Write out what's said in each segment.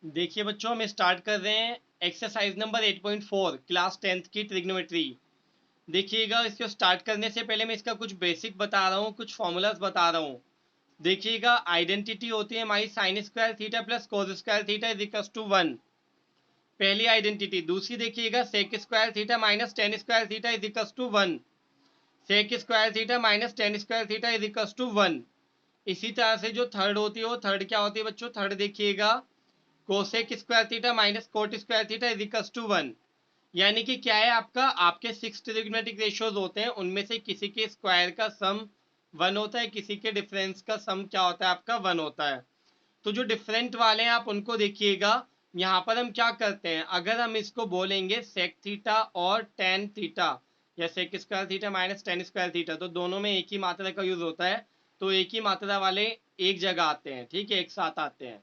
देखिए बच्चों, हम स्टार्ट कर रहे हैं एक्सरसाइज नंबर 8.4 क्लास 10th की ट्रिग्नोमेट्री। देखिएगा, इसको स्टार्ट करने से पहले मैं इसका कुछ बेसिक बता रहा हूँ, कुछ फॉर्मूलाज बता रहा हूँ। देखिएगा, आइडेंटिटी होती है हमारी sine square theta plus cos square theta is equal to 1, पहली आइडेंटिटी। दूसरी देखिएगा, sec square theta minus tan square theta is equal to 1, sec square theta minus tan square theta is equal to 1। इसी तरह से जो third होती है, वो थर्ड क्या होती है बच्चों? थर्ड देखिएगा, cosec square theta minus cot square theta is equal to 1। यानी कि क्या है, आपके 6 ट्रिग्नोमेट्रिक रेशियोज होते हैं, उनमें से किसी के स्क्वायर का सम 1 होता है, किसी के डिफरेंस का सम क्या होता है आपका? 1 होता है। तो जो डिफरेंट वाले हैं आप उनको देखिएगा। यहाँ पर हम क्या करते हैं, अगर हम इसको बोलेंगे सेक थीटा और टेन थीटा या sec square theta minus tan square theta, तो दोनों में एक ही मात्रा का यूज होता है, तो एक ही मात्रा वाले एक जगह आते हैं, ठीक है, एक साथ आते हैं।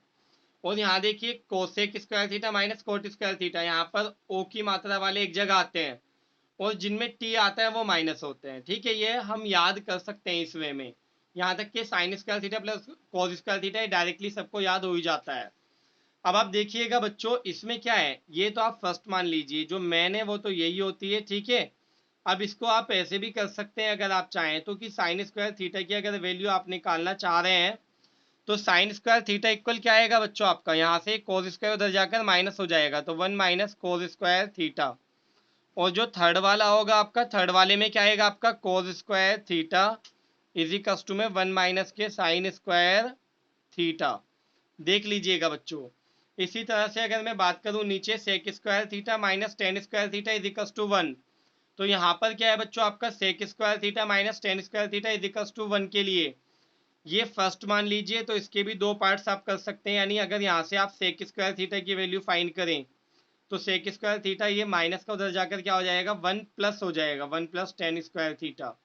और यहाँ देखिए, cosec square theta minus cot square theta, यहाँ पर ओ की मात्रा वाले एक जगह आते हैं, और जिनमें टी आता है वो माइनस होते हैं, ठीक है। ये हम याद कर सकते हैं इस वे में। यहाँ तक कि sign square theta plus cos square theta directly सबको याद हो ही जाता है। अब आप देखिएगा बच्चों, इसमें क्या है, ये तो आप फर्स्ट मान लीजिए, जो मैन है वो तो यही होती है, ठीक है। अब इसको आप ऐसे भी कर सकते हैं अगर आप चाहें तो, कि साइन स्क्वायर थीटा की अगर वैल्यू आप निकालना चाह रहे हैं, तो साइन स्क्वायर थीटा इक्वल क्या आएगा बच्चों आपका? यहाँ से कोस स्क्वायर उधर जाकर माइनस हो जाएगा, तो 1 माइनस कोस स्क्वायर थीटा। और जो थर्ड वाला होगा आपका, थर्ड वाले में क्या आएगा आपका? Cos square theta is equal to में 1 माइनस के साइन स्क्वायर थीटा। देख लीजिएगा बच्चों। इसी तरह से अगर मैं बात करूं नीचे, sec square theta minus tan square theta is equal to 1, तो यहाँ पर क्या है बच्चों आपका? Sec square theta minus tan square theta is equal to 1 के लिए ये फर्स्ट मान लीजिए, तो इसके भी दो पार्ट्स आप कर सकते हैं। यानी अगर यहाँ से आप सेक स्क्वायर थीटा की वैल्यू फाइंड करें, तो सेक स्क्वायर थीटा ये माइनस का उधर जाकर क्या हो जाएगा? 1 प्लस हो जाएगा, 1 प्लस टेन स्क्वायर थीटा।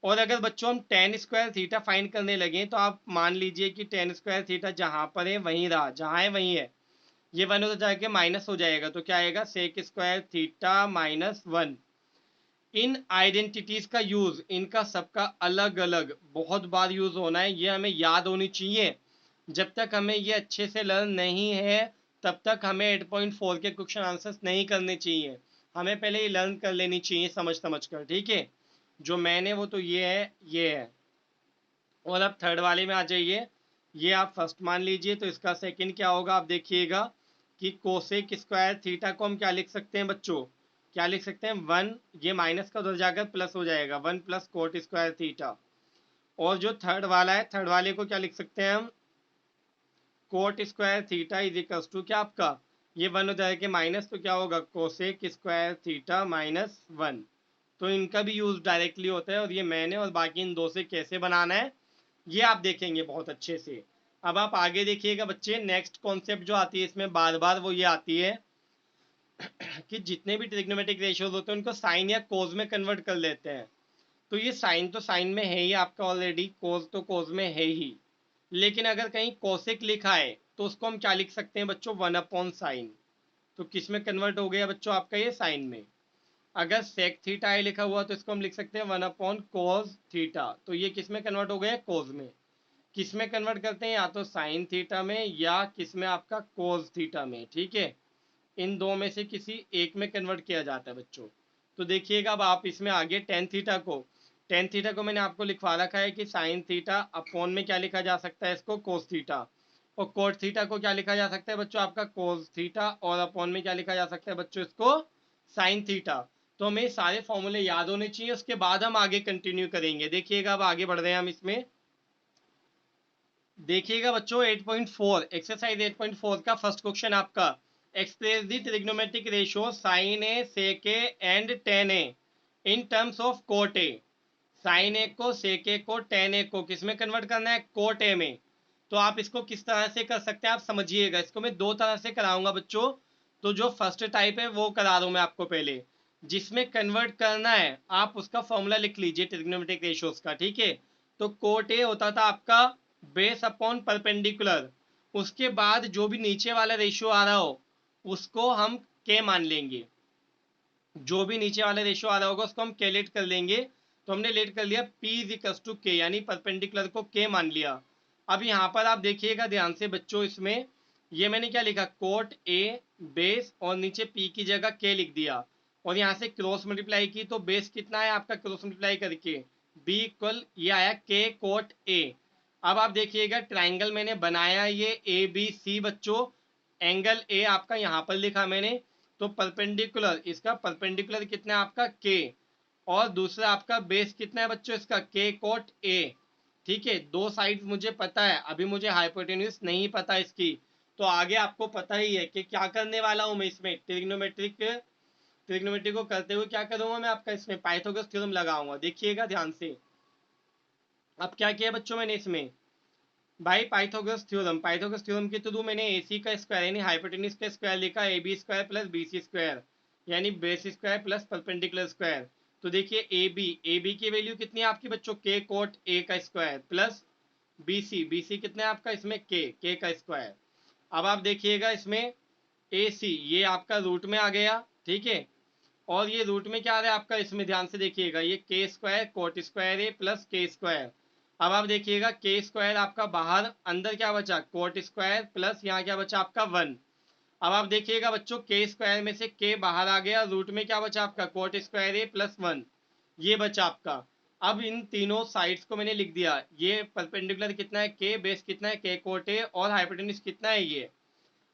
और अगर बच्चों हम टेन स्क्वायर थीटा फाइंड करने लगे, तो आप मान लीजिए कि टेन स्क्वायर थीटा जहाँ पर है वहीं रहा, जहाँ है वहीं है, ये 1 उधर जाके माइनस हो जाएगा, तो क्या आएगा? Sec square theta minus 1। इन आइडेंटिटीज का यूज, इनका सबका अलग अलग बहुत बार यूज होना है, ये हमें याद होनी चाहिए। जब तक हमें ये अच्छे से लर्न नहीं है, तब तक हमें 8.4 के क्वेश्चन आंसर्स नहीं करने चाहिए। हमें पहले ये लर्न कर लेनी चाहिए समझ समझ कर, ठीक है। जो मैंने वो तो ये है, ये है। और अब थर्ड वाले में आ जाइए। ये आप फर्स्ट मान लीजिए, तो इसका सेकंड क्या होगा? आप देखिएगा कि कोसेक स्क्वायर थीटा को हम क्या लिख सकते हैं बच्चों? क्या लिख सकते हैं? 1, ये माइनस का उधर जाकर प्लस हो जाएगा, 1 प्लस कोट स्क्वायर थीटा। और जो थर्ड वाला है, थर्ड वाले को क्या लिख सकते हैं हम? Cot square theta is equal to क्या आपका? ये 1 हो जाएगा माइनस, तो क्या होगा? Cosec square theta minus 1। तो इनका भी यूज डायरेक्टली होता है, और ये मैंने और बाकी इन दो से कैसे बनाना है ये आप देखेंगे बहुत अच्छे से। अब आप आगे देखिएगा बच्चे, नेक्स्ट कॉन्सेप्ट जो आती है इसमें बार बार, वो ये आती है कि जितने भी ट्रिग्नोमेट्रिक रेशियोज होते हैं उनको साइन या कोज में कन्वर्ट कर लेते हैं। तो ये साइन तो साइन में है ही आपका ऑलरेडी, कोज तो कोज में है ही, लेकिन अगर कहीं कोसेक लिखा है तो उसको हम क्या लिख सकते हैं बच्चों? 1 अपॉन साइन। तो किस में कन्वर्ट हो गया बच्चों आपका? ये साइन में। अगर सेक थीटा है लिखा हुआ तो इसको हम लिख सकते हैं 1 अपॉन कोज थीटा, तो ये किस में कन्वर्ट हो गया? कोज में। किस में कन्वर्ट करते हैं? या तो साइन थीटा में, या किस में आपका? कोस थीटा में, ठीक है। इन दो में से किसी एक में कन्वर्ट किया जाता है बच्चों। तो देखिएगा, अब आप इसमें आगे टेन थीटा को मैंने आपको लिखवा रखा है कि साइन थीटा अपॉन में क्या लिखा जा सकता है? इसको कोस थीटा। और कोट थीटा को क्या लिखा जा सकता है बच्चों आपका? कोस थीटा। और अपॉन में क्या लिखा जा सकता है बच्चों? इसको साइन थीटा। तो हमें सारे फॉर्मूले याद होने चाहिए, उसके बाद हम आगे कंटिन्यू करेंगे। देखिएगा, अब आगे बढ़ रहे हैं हम इसमें। देखिएगा बच्चों, 8.4 एक्सरसाइज 8.4 का फर्स्ट क्वेश्चन आपका, express the trigonometric ratio sine A sec A and tan A in terms of cot A. Sine A को, सेक ए को, टेन ए को किस में कन्वर्ट करना है? कोट ए में। तो आप इसको किस तरह से कर सकते हैं आप समझिएगा। इसको मैं दो तरह से कराऊंगा बच्चों। तो जो फर्स्ट टाइप है वो करा रहा हूं मैं आपको पहले। जिसमें कन्वर्ट करना है आप उसका फॉर्मूला लिख लीजिए ट्रिग्नोमेट्रिक रेशियोज का, ठीक है। तो कोट ए होता था आपका बेस अपॉन परपेंडिकुलर। उसके बाद जो भी नीचे वाला रेशियो आ रहा हो उसको हम के मान लेंगे। जो भी नीचे वाला रेशियो आ रहा होगा उसको हम के लेट कर लेंगे। तो हमने लेट कर लिया P इज इक्वल टू के, यानी परपेंडिकुलर को के मान लिया। अब यहाँ पर आप देखिएगा ध्यान से बच्चों, इसमें ये मैंने क्या लिखा, कोट ए बेस और नीचे पी की जगह के लिख दिया, और यहाँ से क्रॉस मल्टीप्लाई की तो बेस कितना है आपका क्रॉस मल्टीप्लाई करके बी इक्वल ये आया के कोट ए। अब आप देखिएगा ट्राइंगल मैंने बनाया ये ए बी सी बच्चों, एंगल ए आपका यहाँ पर लिखा मैंने, तो परपेंडिकुलर इसका परपेंडिकुलर कितना है आपका के, और दूसरा आपका बेस कितना है बच्चों इसका के कोट ए। ठीक है, दो साइड मुझे पता है, अभी मुझे हाइपोटेन्यूज नहीं पता इसकी, तो आगे आपको पता ही है कि क्या करने वाला हूं मैं इसमें, ट्रिग्नोमेट्री को करते हुए क्या करूंगा मैं आपका इसमें पाइथागोरस थ्योरम लगाऊंगा। देखिएगा ध्यान से, अब क्या किया बच्चों मैंने इसमें भाई पाइथागोरस थ्योरम के थ्रू मैंने AC का स्क्वायर यानी हाइपोटेन्यूज का स्क्वायर लिखा AB square plus BC square यानी base square plus perpendicular square. तो देखिए AB की वैल्यू कितनी है आपकी बच्चों के कोट A का स्क्वायर प्लस BC कितना है आपका इसमें के का स्क्वायर। अब आप देखिएगा इसमें AC ये आपका रूट में आ गया, ठीक है, और ये रूट में क्या आ रहा है आपका इसमें ध्यान से देखिएगा ये के square coat square A plus के स्क्वायर। अब आप देखिएगा के स्क्वायर आपका बाहर, अंदर क्या बचा कोट स्क्वायर प्लस यहाँ क्या बचा आपका 1। अब आप देखिएगा बच्चों के स्क्वायर में से के बाहर आ गया, रूट में क्या बचा आपका कोट स्क्वायर ए प्लस 1, ये बचा आपका। अब इन तीनों साइड्स को मैंने लिख दिया, ये परपेंडिकुलर कितना है के, बेस कितना है के कोट ए, और हाइपोटेन्यूज कितना है ये।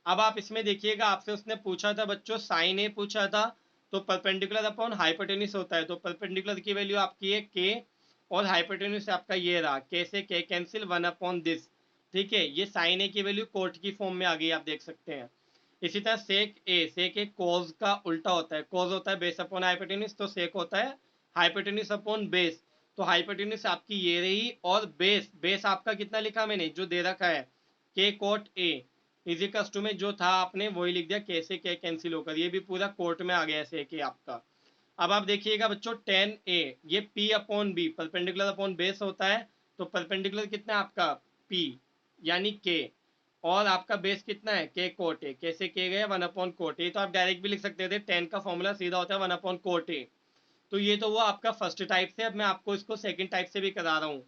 अब आप इसमें देखिएगा आपसे उसने पूछा था बच्चों साइन ए पूछा था, तो परपेंडिकुलर अपॉन हाइपोटेन्यूज होता है, तो परपेंडिकुलर की वैल्यू आपकी है के, और हाइपोटेन्यूज आपका ये रहा के से के कैंसिल 1 अपॉन दिस। ठीक है, ये साइन ए की वैल्यू कोट की फॉर्म में आ गई, आप देख सकते हैं। इसी तरह सेक ए कोज का उल्टा होता है, कोज होता है बेस अपॉन हाइपोटेन्यूज, तो सेक होता है हाइपोटेन्यूज अपॉन बेस। तो हाइपोटेन्यूज आपकी ये रही, और बेस बेस आपका कितना लिखा मैंने जो दे रखा है के कोट ए इजिकल्स टू में जो था आपने वही लिख दिया, कैसे के कैंसिल होकर ये भी पूरा कोर्ट में आ गया ऐसे कि आपका। अब आप देखिएगा बच्चों टेन ए ये P upon B perpendicular upon base होता है, तो परपेंडिकुलर कितना है आपका पी यानी के, और आपका बेस कितना है के कोट ए, कैसे के गए 1 अपॉन कोट ए, तो आप डायरेक्ट भी लिख सकते थे, टेन का फॉर्मूला सीधा होता है 1 अपॉन कोट ए। तो ये तो वो आपका फर्स्ट टाइप से, अब मैं आपको इसको सेकंड टाइप से भी करा रहा हूँ।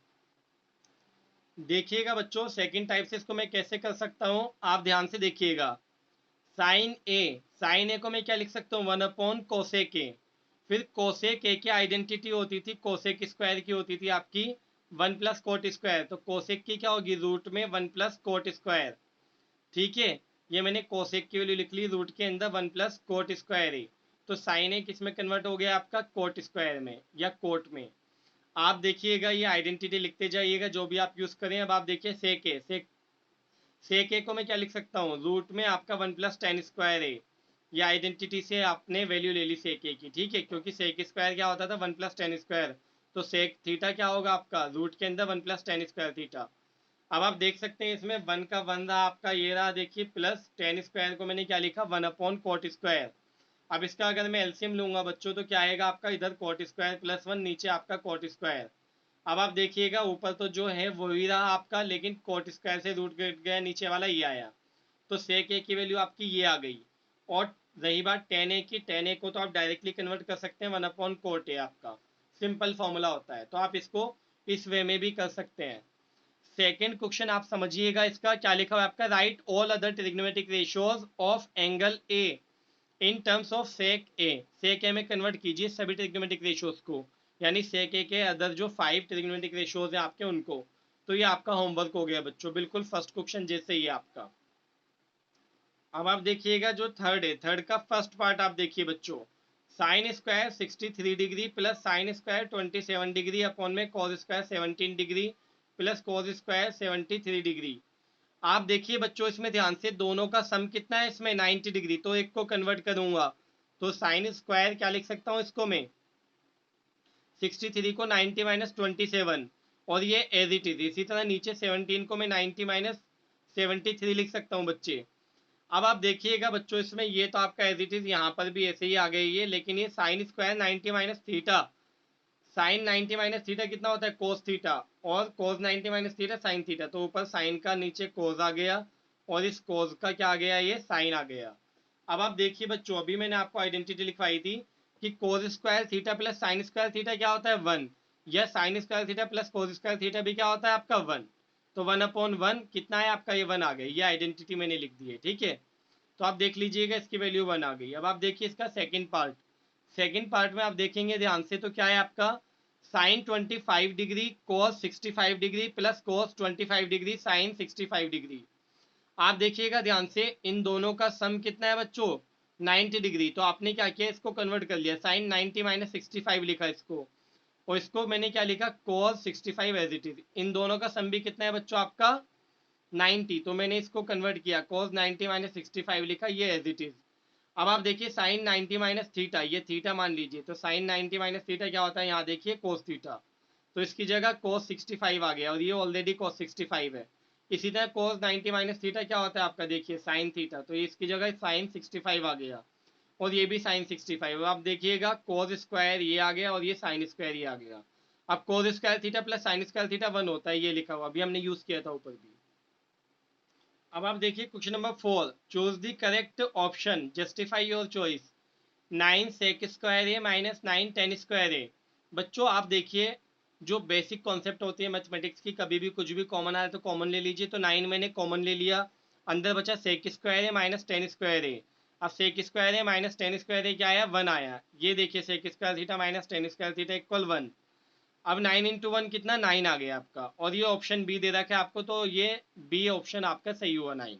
देखिएगा बच्चों सेकंड टाइप से इसको मैं कैसे कर सकता हूँ, आप ध्यान से देखिएगा। साइन ए को मैं क्या लिख सकता हूँ 1 अपॉन कोसेक ए, फिर कोसेक ए की आइडेंटिटी होती थी कोसेक स्क्वायर की होती थी आपकी 1 प्लस कोट स्क्वायर, तो कोसेक की क्या होगी रूट में 1 प्लस कोट स्क्वायर। ठीक है, ये मैंने कोसेक की वैल्यू लिख ली रूट के अंदर 1 प्लस कोट स्क्वायर ए, तो साइन ए किस में कन्वर्ट हो गया आपका कोट स्क्वायर में या कोट में। आप देखिएगा ये आइडेंटिटी लिखते जाइएगा जो भी आप यूज करें। अब आप देखिए सेक ए को मैं क्या लिख सकता हूँ रूट में आपका 1 प्लस टेन स्क्वायर ए, ये आइडेंटिटी से आपने वैल्यू ले ली सेक ए की, ठीक है, क्योंकि सेक स्क्वायर क्या होता था 1 प्लस टेन स्क्वायर, तो सेक थीटा क्या होगा आपका रूट के अंदर 1 प्लस टेन स्क्वायर थीटा। अब आप देख सकते हैं इसमें 1 का 1 रहा आपका, ये रहा देखिए प्लस टेन स्क्वायर को मैंने क्या लिखा 1 अपॉन कोट स्क्वायर। अब इसका अगर मैं एलसीएम लूंगा बच्चों तो क्या आएगा आपका इधर कोट स्क्वायर प्लस 1 नीचे आपका कोट स्क्वायर। अब आप देखिएगा ऊपर तो जो है वही रहा आपका, लेकिन कोट स्क्वायर से रूट कट गया नीचे वाला ये आया, तो सेक ए की वैल्यू आपकी ये आ गई। और रही बात टेन ए की, टेन ए को तो आप डायरेक्टली कन्वर्ट कर सकते हैं 1 अपॉन कोट ए, आपका सिंपल फॉर्मूला होता है, तो आप इसको इस वे में भी कर सकते हैं। सेकेंड क्वेश्चन आप समझिएगा, इसका क्या लिखा हुआ है आपका, right all other trigonometric ratios of angle A in terms of sec A में कन्वर्ट कीजिए सभी ट्रिग्नोमेट्रिक रेशियोज को, यानी सेक ए के अदर जो 5 ट्रिग्नोमेट्रिक रेशियोज हैं आपके उनको। तो ये आपका होमवर्क हो गया बच्चों, बिल्कुल फर्स्ट क्वेश्चन जैसे ही है आपका। अब आप देखिएगा जो थर्ड है, थर्ड का फर्स्ट पार्ट आप देखिए बच्चों, sine square 63 degree plus sine square 27 degree upon में cos square 17 degree plus cos square 73 degree. आप देखिए बच्चों इसमें ध्यान से दोनों का सम कितना है इसमें 90 डिग्री, तो एक को कन्वर्ट करूंगा तो साइन स्क्वायर क्या लिख सकता हूं इसको मैं 63 को 90 माइनस 27, और ये एज इट इज, इसी तरह नीचे 17 को मैं 90 माइनस 73 लिख सकता हूं बच्चे। अब आप देखिएगा बच्चों इसमें ये तो आपका एज इट इज यहाँ पर भी ऐसे ही आ गई है, लेकिन ये sine square 90 minus theta, sine 90 minus theta कितना होता है कोस थीटा, और cos 90 minus theta sine theta, तो ऊपर साइन का नीचे कोस आ गया, और इस कोस का क्या आ गया ये साइन आ गया। अब आप देखिए बच्चों अभी मैंने आपको आइडेंटिटी लिखवाई थी कि कोस square theta plus sine square theta क्या होता है 1, या sign square theta plus cos square theta भी क्या होता है आपका 1। तो 1/1 कितना है आपका, ये 1 आ गया, ये आइडेंटिटी मैंने लिख दी है, ठीक है। तो आप देख लीजिएगा इसकी वैल्यू 1 आ गई। अब आप देखिए इसका सेकंड पार्ट, सेकंड पार्ट में आप देखेंगे ध्यान से, तो क्या है आपका sine 25 degree cos 65 degree plus cos 25 degree sine 65 degree. आप देखिएगा ध्यान से, इन दोनों का सम कितना है बच्चों, 90 डिग्री। तो आपने क्या किया, इसको कन्वर्ट कर लिया, साइन 90 माइनस 65 लिखा इसको, और इसको मैंने क्या लिखा, cos 65 एज इट इज। इन दोनों का सम भी कितना है बच्चों आपका 90, तो मैंने इसको कन्वर्ट किया, cos 90 माइनस 65 लिखा, ये एज इट इज। अब आप देखिए साइन 90 माइनस थीटा, ये थीटा मान लीजिए, तो साइन 90 माइनस थीटा क्या होता है, यहाँ देखिए कोस थीटा, तो इसकी जगह कोस 65 आ गया, और ये ऑलरेडी कोस 65 है। इसी तरह कोस 90 माइनस थीटा क्या होता है आपका, देखिए साइन थीटा, तो इसकी जगह साइन 65 आ गया, और ये भी साइन 65। अब आप देखिएगा कोस स्क्वायर ये आ गया, और ये साइन स्क्वायर ये आ गया। अब कोस square theta plus sine square theta 1 होता है, ये लिखा हुआ अभी हमने यूज किया था ऊपर भी। अब आप देखिए question number 4, choose the correct option, justify your choice. 9 sec square A minus 9 tan square A. बच्चों आप देखिए, जो बेसिक कॉन्सेप्ट होती है मैथमेटिक्स की, कभी भी कुछ भी कॉमन आए तो कॉमन ले लीजिए। तो 9 मैंने कॉमन ले लिया, अंदर बचा sec square A minus tan square A. अब sec square A minus tan square A क्या आया, 1 आया। ये देखिए sec square theta minus tan square theta equal 1। अब 9 इंटू 1 कितना, 9 आ गया आपका, और ये ऑप्शन बी दे रखा है आपको, तो ये बी ऑप्शन आपका सही हुआ 9।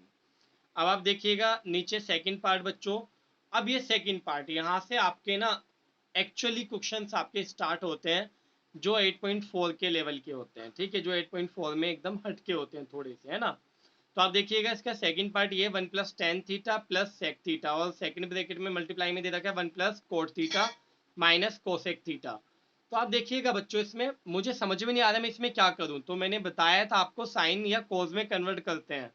अब आप देखिएगा नीचे सेकंड पार्ट बच्चों। अब ये सेकंड पार्ट, यहाँ से आपके ना एक्चुअली क्वेश्चंस आपके स्टार्ट होते हैं, जो 8.4 के लेवल के होते हैं, ठीक है, जो 8.4 में एकदम हट के होते हैं थोड़े से, है ना। तो आप देखिएगा इसका सेकंड पार्ट ये 1 plus tan theta plus sec theta, और सेकंड ब्रैकेट में मल्टीप्लाई में दे रखा है 1 plus cot theta minus cosec theta. तो आप देखिएगा बच्चों, इसमें मुझे समझ में नहीं आ रहा मैं इसमें क्या करूं, तो मैंने बताया था आपको साइन या कोस में कन्वर्ट करते हैं।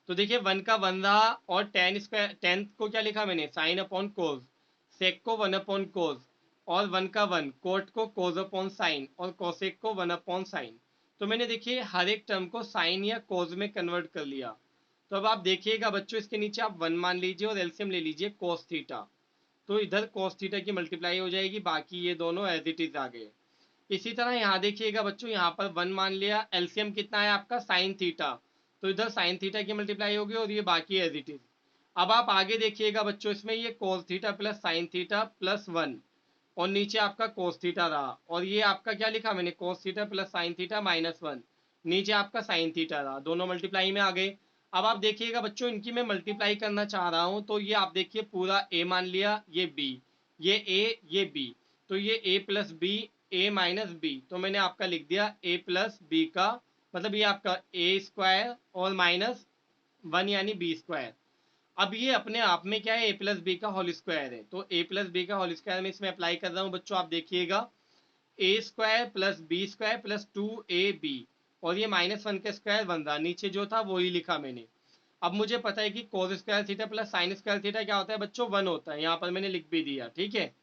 तो देखिए 1 का 1 रहा, और टेन स्क्वायर, टेन को क्या लिखा मैंने, साइन अपॉन कोस, सेक को 1 अपॉन कोस, और 1 का 1 कोट को कोस अपॉन साइन, और कोसेक को 1 अपॉन साइन। तो मैंने देखिए हर एक टर्म को साइन या कोस में कन्वर्ट कर लिया। तो अब आप देखिएगा बच्चों, इसके नीचे आप 1 मान लीजिए और एलसीएम ले लीजिए कोस थीटा, तो इधर कोस थीटा की मल्टीप्लाई हो जाएगी, बाकी ये दोनों एज इट इज आ गए। इसी तरह यहाँ देखिएगा बच्चों, यहाँ पर 1 मान लिया, एलसीएम कितना है आपका साइन थीटा, तो इधर साइन थीटा की मल्टीप्लाई होगी, और ये बाकी एज इट इज। अब आप आगे देखिएगा बच्चों, इसमें ये cos theta plus sine theta plus 1, और नीचे आपका कोस थीटा रहा, और ये आपका क्या लिखा मैंने, cos theta plus sine theta minus 1, नीचे आपका साइन थीटा रहा, दोनों मल्टीप्लाई में आ गए। अब आप देखिएगा बच्चों, इनकी मैं मल्टीप्लाई करना चाह रहा हूँ, तो ये आप देखिए पूरा ए मान लिया, ये बी, ये ए, ये बी, तो ये ए प्लस बी, ए माइनस बी, तो मैंने आपका लिख दिया ए प्लस बी का मतलब ये आपका ए स्क्वायर और माइनस 1 यानी बी स्क्वायर। अब ये अपने आप में क्या है, ए प्लस बी का होल स्क्वायर है, तो ए प्लस बी का होल स्क्वायर में इसमें अप्लाई कर रहा हूँ बच्चों। आप देखिएगा A square plus B square plus 2ab, और ये -1 का स्क्वायर बन रहा, नीचे जो था वही लिखा मैंने। अब मुझे पता है कि कोस square theta plus sine square theta क्या होता है बच्चों, 1 होता है, यहाँ पर मैंने लिख भी दिया, ठीक है।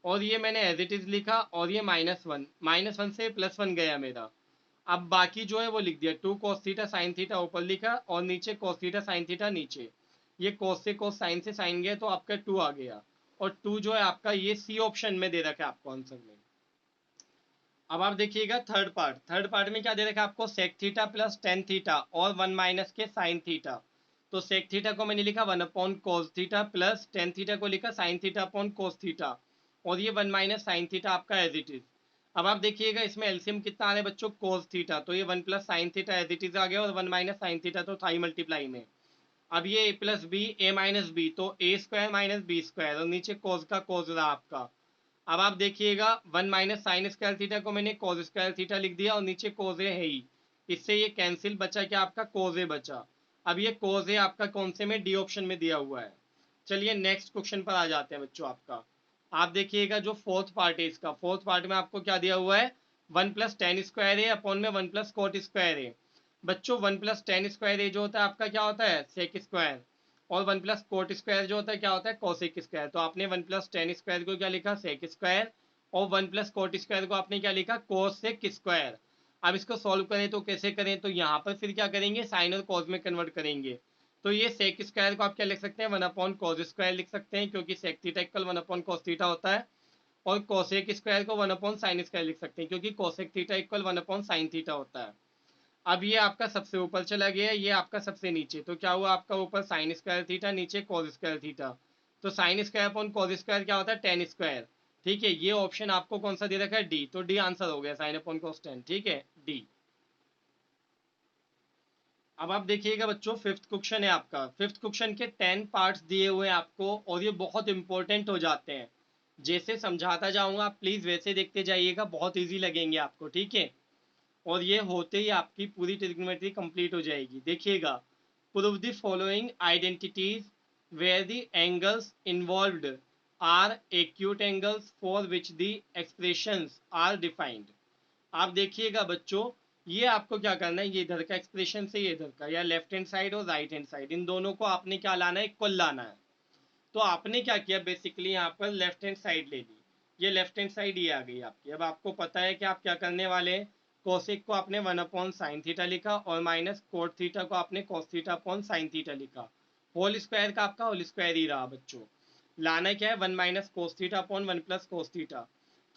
और ये मैंने एज इट इज लिखा, और ये -1 से +1 गया मेरा। अब बाकी जो है वो लिख दिया, 2 cos थीटा साइन थीटा ऊपर लिखा, और नीचे cos थीटा साइन थीटा नीचे, ये cos से cos साइन से साइन गया, तो आपका 2 आ गया। और 2 जो है आपका ये सी ऑप्शन में दे रखा है आपको आंसर में। अब आप देखिएगा थर्ड पार्ट, थर्ड पार्ट में क्या दे रखा है आपको, sec theta plus tan theta और 1 माइनस के साइन थीटा। तो सेक थीटा को मैंने लिखा 1 upon cos theta plus tan theta को लिखा साइन थीटा अपॉन कोस थीटा, और ये 1 माइनस साइन थीटा आपका एज इट इज। अब आप देखिएगा इसमें एलसीएम कितना आ रहा है बच्चों, कोस थीटा, तो ये 1 plus sine theta as it is आ गया, और 1 माइनस साइन थीटा तो था ही मल्टीप्लाई में। अब ये ए प्लस बी, ए माइनस बी, तो ए स्क्वायर माइनस बी स्क्वायर, और नीचे कोस का कोस रहा आपका। अब आप देखिएगा 1 माइनस साइन स्क्वायर थीटा को मैंने कोस स्क्वायर थीटा लिख दिया, और नीचे कोस ए है ही, इससे ये कैंसिल, बचा क्या आपका कोस ए बचा। अब ये कोस ए आपका कौन से में, डी ऑप्शन में दिया हुआ है। चलिए नेक्स्ट क्वेश्चन पर आ जाते हैं बच्चों आपका। आप देखिएगा जो फोर्थ पार्ट है इसका, फोर्थ पार्ट में आपको क्या दिया हुआ है, 1 plus tan square A upon में 1 प्लस कोट स्क्वायर ए। बच्चों 1 प्लस टेन स्क्वायर ए जो होता है आपका क्या होता है, सेक स्क्वायर, और 1 प्लस कोट स्क्वायर जो होता है क्या होता है, कोसेक स्क्वायर। तो आपने 1 प्लस टेन स्क्वायर को क्या लिखा, सेक स्क्वायर, और 1 प्लस कोट स्क्वायर को आपने क्या लिखा, कोसेक स्क्वायर। अब इसको सॉल्व करें तो कैसे करें, तो यहाँ पर फिर क्या करेंगे, साइन और कॉस में कन्वर्ट करेंगे। तो ये सेक स्क्वायर को आप क्या लिख सकते हैं, 1 अपॉन कॉस स्क्वायर लिख सकते हैं, क्योंकि sec theta equal 1 upon cos theta होता है। और कोसेक स्क्वायर को 1 अपॉन साइन स्क्वायर लिख सकते हैं, क्योंकि cosec theta equal 1 upon sine theta होता है। अब ये आपका सबसे ऊपर चला गया, ये आपका सबसे नीचे, तो क्या हुआ आपका ऊपर साइन स्क्वायर थीटा, नीचे कॉस स्क्वायर थीटा। तो sine square upon cos square क्या होता है, टेन स्क्वायर। ठीक है, ये ऑप्शन आपको कौन सा दे रखा है, डी, तो डी आंसर हो गया, साइन अपॉन कॉस 10। ठीक है, डी। अब आप देखिएगा बच्चों, फिफ्थ क्वेश्चन है आपका। फिफ्थ क्वेश्चन के 10 पार्ट्स दिए हुए हैं आपको, और ये बहुत इंपॉर्टेंट हो जाते हैं। जैसे समझाता जाऊंगा आप प्लीज वैसे देखते जाइएगा, बहुत इजी लगेंगे आपको। ठीक है, और ये होते ही आपकी पूरी ट्रिग्नोमेट्री कंप्लीट हो जाएगी। देखिएगा, prove the following identities where the angles involved are acute angles for which the expressions are defined. आप देखिएगा बच्चों, ये आपको क्या करना है, ये इधर का एक्सप्रेशन से ये इधर का, या लेफ्ट हैंड साइड और राइट हैंड साइड, इन दोनों को आपने क्या लाना है, इक्वल लाना है। तो आपने क्या किया, बेसिकली यहाँ पर लेफ्ट हैंड साइड ले ली, ये लेफ्ट हैंड साइड ये आ गई आपकी। अब आपको पता है कि आप क्या करने वाले हैं, कोसेक को आपने 1/sin थीटा लिखा, और माइनस कोट थीटा को आपने cos theta upon sin theta लिखा। होल स्क्वायर का आपका होल स्क्वायर ही रहा बच्चों। लाना क्या है, 1 - cos theta upon 1 + cos theta.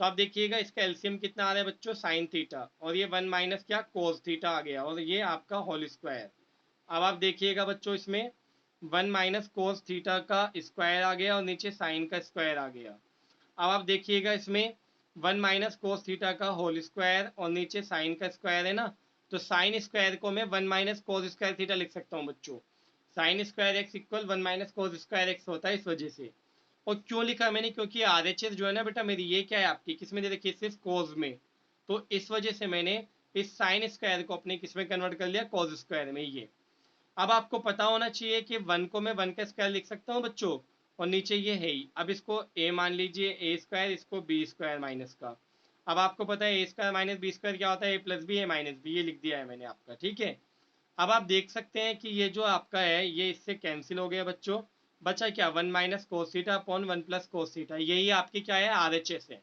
तो आप देखिएगा इसका एलसीएम कितना आ रहा है बच्चों, साइन थीटा, और ये 1 माइनस क्या, कोस थीटा आ गया, और ये आपका होल स्क्वायर। अब आप देखिएगा बच्चों, इसमें 1 - कोस थीटा का स्क्वायर आ गया, और नीचे साइन का स्क्वायर आ गया। अब आप देखिएगा इसमें 1 - कोस थीटा का होल स्क्वायर, और नीचे साइन का स्क्वायर है ना, तो साइन स्क्वायर को मैं 1 - कोस स्क्वायर थीटा लिख सकता हूँ बच्चों। Sine square x equal 1 - cos square x होता है, इस वजह से। और क्यों लिखा मैंने, क्योंकि आरएचएस जो है ना बेटा मेरी, ये क्या है आपकी, किस में दे रखी है, सिर्फ कोस में। तो इस वजह से मैंने इस साइन स्क्वायर को अपने किस में कन्वर्ट कर लिया, कोस स्क्वायर में, ये। अब आपको पता होना चाहिए कि 1 को मैं 1 का स्क्वायर लिख सकता हूँ बच्चों, और नीचे ये है ही। अब इसको ए मान लीजिए, ए स्क्वायर, इसको बी स्क्वायर माइनस का। अब आपको पता है ए स्क्वायर माइनस बी स्क्वायर क्या होता है, A plus B, A minus B, ये लिख दिया है मैंने आपका। ठीक है, अब आप देख सकते हैं कि ये जो आपका है ये इससे कैंसिल हो गया बच्चों। बचा क्या, 1 - cos theta upon 1 + cos theta, यही आपकी क्या है, आरएचएस है।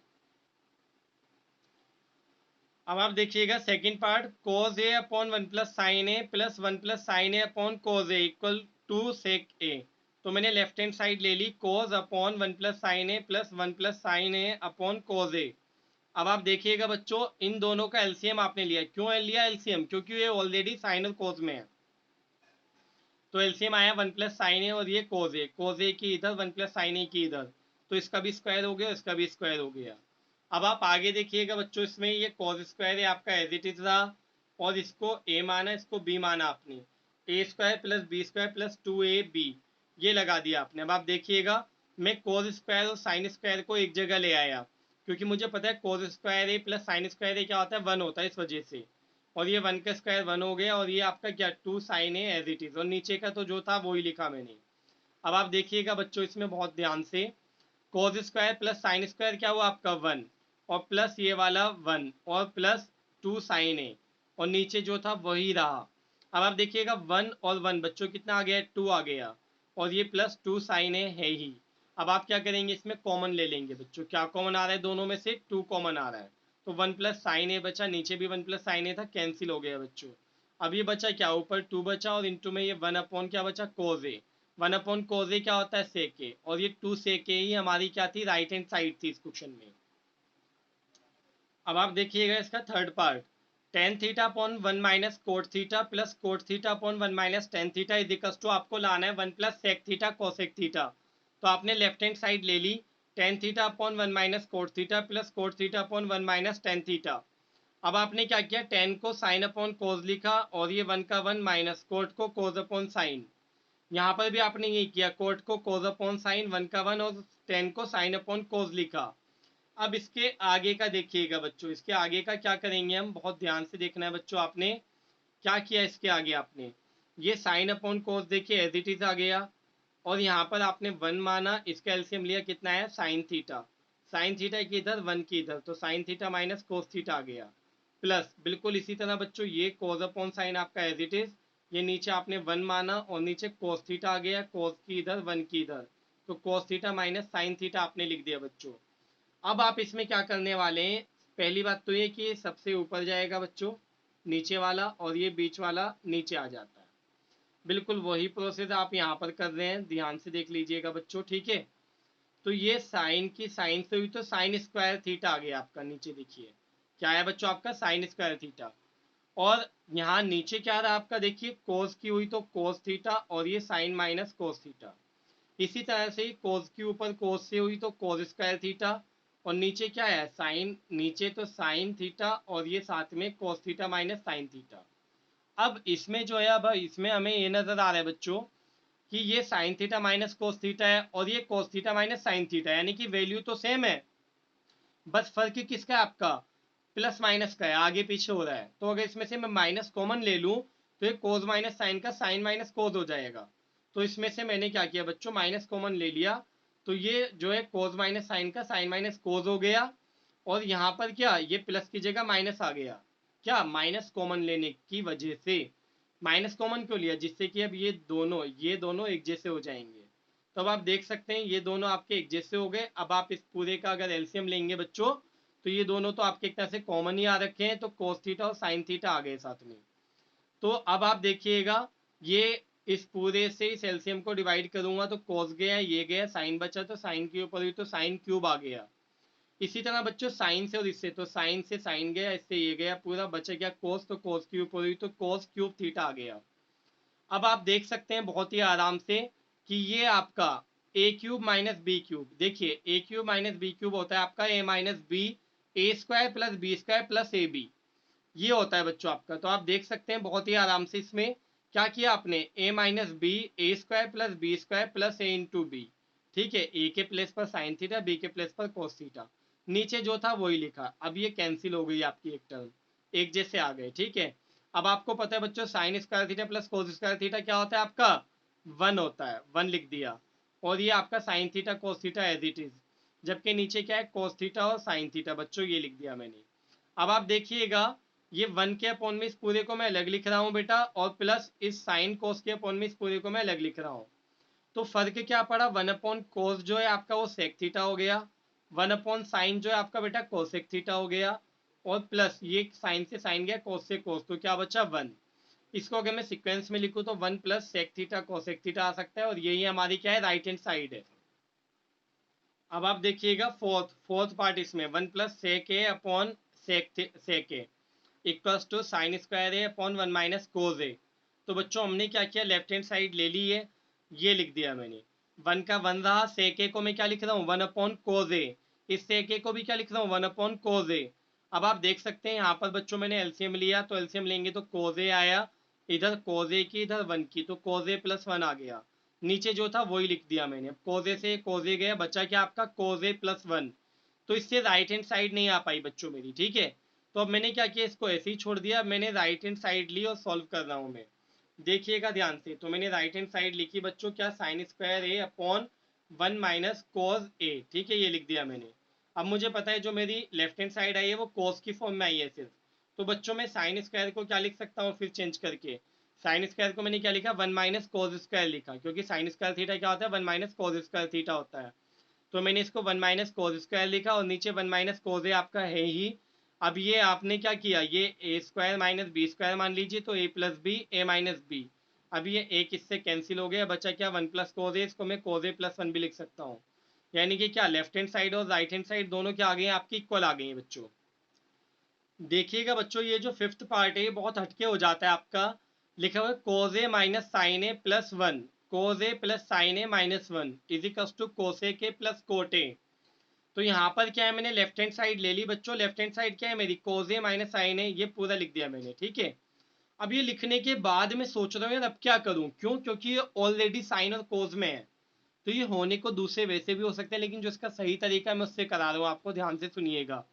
अब आप देखिएगा second part, cos a upon 1 + sin a plus 1 + sin a upon cos a equal to sec a। तो मैंने लेफ्ट हैंड साइड ले ली, cos upon 1 + sin a plus 1 + sin a upon cos a। अब आप देखिएगा बच्चों, इन दोनों का एलसीएम आपने लिया, क्यों लिया एलसीएम, क्योंकि ये ऑलरेडी साइन और cos में है। तो एलसीएम आया 1 + sin a, और ये cos a की इधर, 1 + sin a की इधर, तो इसका भी स्क्वायर हो गया, इसका भी स्क्वायर हो गया। अब आप आगे देखिएगा बच्चों, इसमें ये cos स्क्वायर है आपका एज इट इज रहा, और इसको a माना, इसको b माना आपने, a square plus B square plus 2ab, ये लगा दिया आपने। अब आप देखिएगा, मैं cos स्क्वायर और sin स्क्वायर को एक जगह ले आया, क्योंकि मुझे पता है cos square a plus sin square a क्या होता है, 1 होता है, इस वजह से। और ये 1 का स्क्वायर 1 हो गया, और ये आपका क्या, 2 sin a as it is, और नीचे का तो जो था वो ही लिखा मैंने। अब आप देखिएगा बच्चों, इसमें बहुत ध्यान से, cos square plus sine square क्या हुआ आपका 1, और प्लस ये वाला 1, और प्लस 2 sin a, और नीचे जो था वही रहा। अब आप देखिएगा 1 और 1 बच्चों कितना आ गया, 2 आ गया, और ये प्लस 2 sin a है ही। अब आप क्या करेंगे, इसमें कॉमन ले लेंगे बच्चों, क्या कॉमन आ रहा है, दोनों में से 2 कॉमन आ रहा है, तो 1 + sin a बचा, नीचे भी 1 + sin a था, कैंसिल हो गया बच्चों। अब ये बचा क्या, ऊपर 2 बचा, और इंटू में ये 1 अपॉन क्या बचा, cos a। 1 upon cos a क्या होता है, sec a, और ये 2 sec a ही हमारी क्या थी, राइट हैंड साइड थी इस क्वेश्चन में। अब आप देखिएगा इसका third part, tan theta upon 1 - cot theta plus cot theta upon 1 - tan theta is equals to, आपको लाना है 1 + सेक थीटा कोसेक थीटा। तो आपने लेफ्ट हैंड साइड ले ली, tan theta upon 1 - cot theta plus cot theta upon 1 - tan theta. अब आपने क्या किया, टेन को साइन अपॉन कोस लिखा, और ये 1 का 1 माइनस कोट को कोस अपॉन साइन। यहाँ पर भी आपने ये किया, कोट को कोस अपॉन साइन, 1 का 1, और टेन को साइन अपॉन कोस लिखा। अब इसके आगे का देखिएगा बच्चों, इसके आगे का क्या करेंगे हम, बहुत ध्यान से देखना है बच्चों। आपने क्या किया, इसके आगे आपने ये साइन अपॉन कोस देखिए एज इट इज आ गया, और यहाँ पर आपने 1 माना, इसका एलसीएम लिया, कितना है, साइन थीटा। साइन थीटा की इधर 1 की इधर, तो sine theta minus cos theta आ गया, प्लस बिल्कुल इसी तरह बच्चों ये कोस अपॉन साइन आपका एज इट इज, ये नीचे आपने 1 माना, और नीचे कोस थीटा आ गया, कोस की इधर 1 की इधर, तो cos theta minus sine theta आपने लिख दिया बच्चों। अब आप इसमें क्या करने वाले हैं, पहली बात तो ये कि सबसे ऊपर जाएगा बच्चों नीचे वाला, और ये बीच वाला नीचे आ जाता है। बिल्कुल वही प्रोसेस आप यहाँ पर कर रहे हैं, ध्यान से देख लीजिएगा बच्चों। ठीक है, तो ये साइन की साइन से हुई, तो साइन स्क्वायर थीटा आ गया आपका, नीचे देखिए क्या है बच्चों आपका, साइन स्क्वायर थीटा। और यहाँ नीचे क्या रहा आपका, देखिए कोस की हुई तो कोस थीटा और ये साइन माइनस कोस थीटा। इसी तरह से ही कोस के ऊपर कोस से हुई तो कोस स्क्वायर थीटा, और नीचे क्या है साइन, नीचे तो साइन थीटा और ये साथ में cos theta minus sine theta. अब इसमें जो है, अब इसमें हमें ये नजर आ रहा है बच्चों कि ये sign theta minus cos theta है और ये cos theta minus sine theta है, यानी कि वैल्यू तो सेम है, बस फर्क किसका है आपका, प्लस माइनस का है, आगे पीछे हो रहा है। तो अगर इसमें से मैं माइनस कॉमन ले लूं तो ये कोस माइनस साइन का साइन माइनस कोस हो जाएगा। तो इसमें से मैंने क्या किया बच्चों, माइनस कॉमन ले लिया, तो ये जो है कोस माइनस साइन का साइन माइनस कोस हो गया। और यहाँ पर क्या, ये प्लस की जगह माइनस आ गया, क्या माइनस कॉमन लेने की वजह से। माइनस कॉमन क्यों लिया, जिससे कि अब ये दोनों एक जैसे हो जाएंगे। तो अब आप देख सकते हैं ये दोनों आपके एक जैसे हो गए। अब आप इस पूरे का अगर एलसीएम लेंगे बच्चों, तो ये दोनों तो आपके एक तरह से कॉमन ही आ रखे हैं, तो कोस थीटा और साइन थीटा आ गए साथ में। तो अब आप देखिएगा, ये इस पूरे से इस एलसीएम को डिवाइड करूंगा तो कोस गया, ये गया, साइन बचा तो साइन के ऊपर हुई तो साइन क्यूब आ गया। इसी तरह बच्चों साइन से और इससे, तो साइन से साइन गया, इससे ये गया, पूरा बचा गया कोस, तो कोस के ऊपर हुई तो कोस क्यूब थीटा आ गया। अब आप देख सकते हैं बहुत ही आराम से कि ये आपका A cube minus B cube, देखिए A cube minus B cube होता है आपका A minus B, A square plus B square plus A B, ये होता है बच्चों आपका। तो आप देख सकते हैं बहुत ही आराम से इसमें क्या किया आपने, A minus B A square plus B square plus A into B, ठीक है, ए के प्लेस पर साइन थीटा, बी के प्लेस पर कोस थीटा, नीचे जो था वही लिखा। अब ये कैंसिल हो गई आपकी एक टर्म, एक जैसे आ गए, ठीक है। अब आपको पता है बच्चों sine square theta plus cos square theta क्या होता है आपका, वन होता है, वन लिख दिया। और ये आपका sine theta cos theta as it is, जबकि नीचे क्या है कोस थीटा और साइन थीटा बच्चों, ये लिख दिया मैंने। अब आप देखिएगा ये वन के अपॉन में इस पूरे को मैं अलग लिख रहा हूँ बेटा, और प्लस इस साइन कोस के अपॉन में इस पूरे को मैं अलग लिख रहा हूँ। तो फर्क क्या पड़ा, वन अपॉन कोस जो है आपका वो सेक थीटा हो गया, वन अपॉन साइन जो है आपका बेटा कोसेक थीटा हो गया, और प्लस ये साइन से साइन गया, कोस से कोस, तो क्या बचा वन। इसको अगर मैं सीक्वेंस में लिखूँ तो one plus sec theta cosec theta आ सकता है, और यही हमारी क्या है राइट हैंड साइड है। अब आप देखिएगा फोर्थ पार्ट इसमें, one plus sec A upon sec A equals to sine square A upon one minus cos A. तो बच्चों हमने क्या किया, लेफ्ट हैंड साइड ले ली है, ये लिख दिया मैंने, वन का वन रहा, सेक ए को मैं क्या लिख रहा हूँ, वन अपॉन कोज ए, इस सेक ए को भी क्या लिख रहा हूँ, वन अपॉन कोज ए। अब आप देख सकते हैं यहाँ पर बच्चों मैंने एलसीएम लिया, तो एलसीएम लेंगे तो कोज ए आया, इधर कोज ए की इधर वन की, तो कोज ए प्लस वन आ गया, नीचे जो था वही लिख दिया मैंने। कोजे से कोजे गया, बचा क्या आपका कोजे प्लस वन। तो इससे राइट हैंड साइड नहीं आ पाई बच्चों मेरी, ठीक है। तो अब मैंने क्या किया, इसको ऐसे ही छोड़ दिया, मैंने राइट हैंड साइड ली और सॉल्व कर रहा हूँ मैं, देखिएगा ध्यान से। तो मैंने राइट हैंड साइड लिखी बच्चों क्या, sign square A upon one minus cos ए, ठीक है, ये लिख दिया मैंने। अब मुझे पता है जो मेरी लेफ्ट हैंड साइड आई है वो कोस की फॉर्म में आई है सिर्फ, तो बच्चों मैं साइन स्क्वायर को क्या लिख सकता हूँ फिर चेंज करके, साइन स्क्वायर को मैंने क्या लिखा, वन माइनस कोज स्क्वायर लिखा, क्योंकि साइन स्क्वायर थीटा क्या होता है, one minus cos square theta होता है। तो मैंने इसको वन माइनस कोज स्क्वायर लिखा, और नीचे वन माइनस कोज ए आपका है ही। अब ये आपने क्या किया, ये ए स्क्वायर माइनस बी स्क्वायर मान लीजिए, तो A plus B A minus B. अब ये एक इससे कैंसिल हो गया, बचा क्या, वन प्लस कोज ए, इसको मैं कोज ए प्लस वन भी लिख सकता हूँ। यानी कि क्या लेफ्ट हैंड साइड और राइट हैंड साइड दोनों क्या आ गए हैं आपकी, इक्वल आ गई हैं बच्चों। देखिएगा बच्चों ये जो फिफ्थ पार्ट है ये बहुत हटके हो जाता है आपका, लिखा हुआ है cos A minus sine A plus one, cos A plus sine A minus one equals to cosec plus cot ए। तो यहाँ पर क्या है, मैंने लेफ्ट हैंड साइड ले ली बच्चों, लेफ्ट हैंड साइड क्या है मेरी, कोज ए माइनस साइन ए, ये पूरा लिख दिया मैंने, ठीक है। अब ये लिखने के बाद मैं सोच रहा हूँ यार अब क्या करूँ, क्यों, क्योंकि ये ऑलरेडी साइन और कोज में है, तो ये होने को दूसरे वैसे भी हो सकते हैं, लेकिन जो इसका सही तरीका है मैं उससे करा रहा हूँ, आपको ध्यान से सुनिएगा।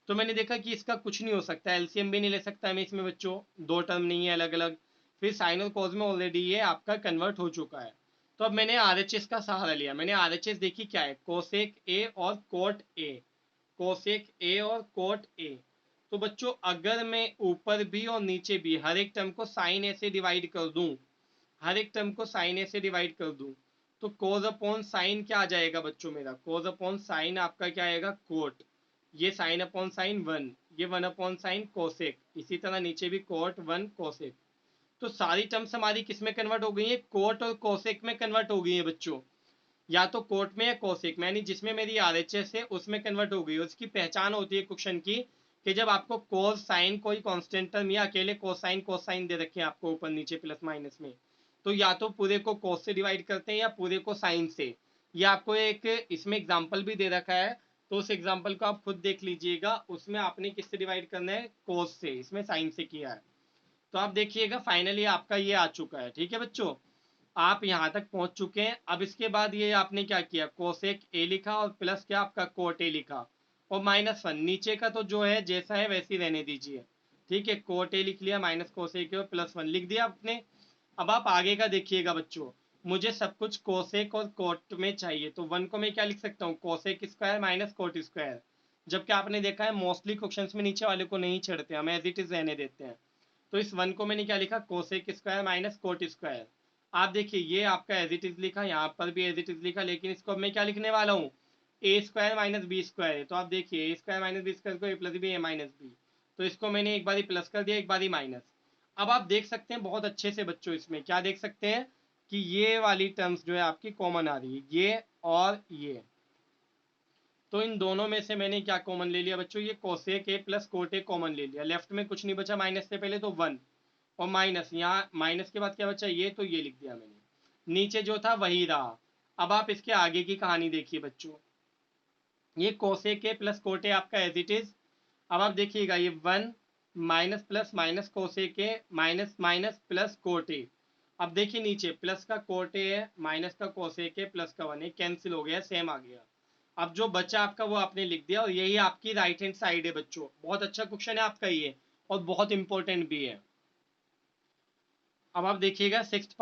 तो मैंने देखा कि इसका कुछ नहीं हो सकता, एलसीएम भी नहीं ले सकता मैं इसमें बच्चों, दो टर्म नहीं है अलग अलग, फिर साइन और कॉज में ऑलरेडी ये आपका कन्वर्ट हो चुका है। तो अब मैंने आरएचएस का सहारा लिया, मैंने आरएचएस देखी क्या है, कोसेक ए और कोट ए, कोसेक ए और कोट ए। तो बच्चों अगर मैं ऊपर भी और नीचे भी हर एक टर्म को साइन ए से डिवाइड कर दूं, हर एक टर्म को साइन ए से डिवाइड कर दूं, तो कोज अपॉन साइन क्या आ जाएगा बच्चों मेरा, कोज अपॉन साइन आपका क्या आएगा कोट, ये साइन अपॉन साइन वन, ये वन अपॉन साइन कोसेक, इसी तरह नीचे भी कोट वन कोसेक। तो सारी टर्म्स हमारी किस में कन्वर्ट हो गई है, कोट और कोसेक में कन्वर्ट हो गई है बच्चों, या तो कोट में या कोसेक में, यानी जिसमें मेरी आरएचएस है उसमें कन्वर्ट हो गई है। उसकी पहचान होती है क्वेश्चन की कि जब आपको कोस साइन कोई कांस्टेंट टर्म या अकेले कोसाइन दे रखे हैं आपको ऊपर नीचे प्लस माइनस में, तो या तो पूरे को कोस से डिवाइड करते हैं या पूरे को साइन से। या आपको एक इसमें एग्जांपल भी दे रखा है, तो उस एग्जांपल को आप खुद देख लीजिएगा, उसमें आपने किससे डिवाइड करना है, कोस से, इसमें साइन से किया है। तो आप देखिएगा फाइनली आपका ये आ चुका है। ठीक है बच्चों, आप यहाँ तक पहुंच चुके हैं। अब इसके बाद ये आपने क्या किया, कोसेक ए लिखा और प्लस क्या आपका कोट ए लिखा और -1 नीचे का तो जो है जैसा है वैसे ही रहने दीजिए। ठीक है, कोट ए लिख लिया, माइनस कोसेक और +1 लिख दिया आपने। अब आप आगे का देखिएगा बच्चों, मुझे सब कुछ कोसेक और कोट में चाहिए, तो 1 को मैं क्या लिख सकता हूँ, cosec square minus cot square. जबकि आपने देखा है मोस्टली क्वेश्चंस में नीचे वाले को नहीं छेड़ते, हमें एज इट इज रहने देते हैं। तो इस 1 को मैंने क्या लिखा, cosec square minus cot square. आप देखिए ये आपका एज इट इज लिखा, यहाँ पर भी एज इट इज लिखा, लेकिन इसको अब मैं क्या लिखने वाला हूँ, ए स्क्वायर माइनस बी स्क्वायर है। तो आप देखिए ए स्क्वायर माइनस बी स्क्वायर को ए प्लस बी ए माइनस बी, तो इसको मैंने एक बारी प्लस कर दिया, एक बारी माइनस। अब आप देख सकते हैं बहुत अच्छे से बच्चों, इसमें क्या देख सकते हैं कि ये वाली टर्म्स जो है आपकी कॉमन आ रही है, ये और ये। तो इन दोनों में से मैंने क्या कॉमन ले लिया बच्चों, ये कोसेक ए प्लस कोट ए कॉमन ले लिया। लेफ्ट में कुछ नहीं बचा माइनस से पहले, तो 1 और माइनस, यहाँ माइनस के बाद क्या बचा, ये, तो ये लिख दिया मैंने। नीचे जो था वही रहा। अब आप इसके आगे की कहानी देखिए बच्चों, ये कोसेक ए प्लस कोट ए आपका एज इट इज। अब आप देखिएगा ये 1 minus plus minus cosec A minus minus plus cot ए। अब देखिए नीचे प्लस का कोट ए है, माइनस का कोसेक ए, प्लस का 1 कैंसिल हो गया, सेम आ गया। अब जो बचा आपका वो आपने लिख दिया, और यही आपकी राइट हैंड साइड है बच्चों। बहुत अच्छा क्वेश्चन है आपका ये, और बहुत इंपॉर्टेंट भी है। अब आप देखिएगा सिक्स्थ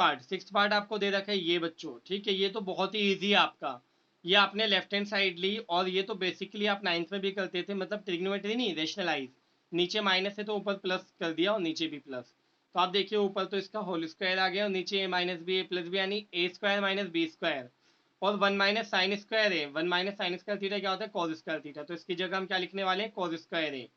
पार्ट आपको दे रखा है ये बच्चों। ठीक है, ये तो बहुत ही इजी है आपका। ये आपने लेफ्ट हैंड साइड ली, और ये तो बेसिकली आप 9th में भी करते थे, मतलब ट्रिग्नोमेट्री नहीं, रेशनलाइज। नीचे माइनस है तो ऊपर प्लस कर दिया, और नीचे भी प्लस। तो आप देखिए ऊपर तो इसका होल स्क्वायर आ गया, और नीचे ए माइनस बी ए प्लस बी, यानी ए स्क्वायर माइनस बी स्क्वायर। और 1 माइनस साइन स्क्वायर है, 1 माइनस साइन स्क्वायर थीटा क्या होता है, कॉस स्क्वायर थीटा। तो इसकी जगह हम क्या लिखने वाले हैं, कॉस स्क्वायर है।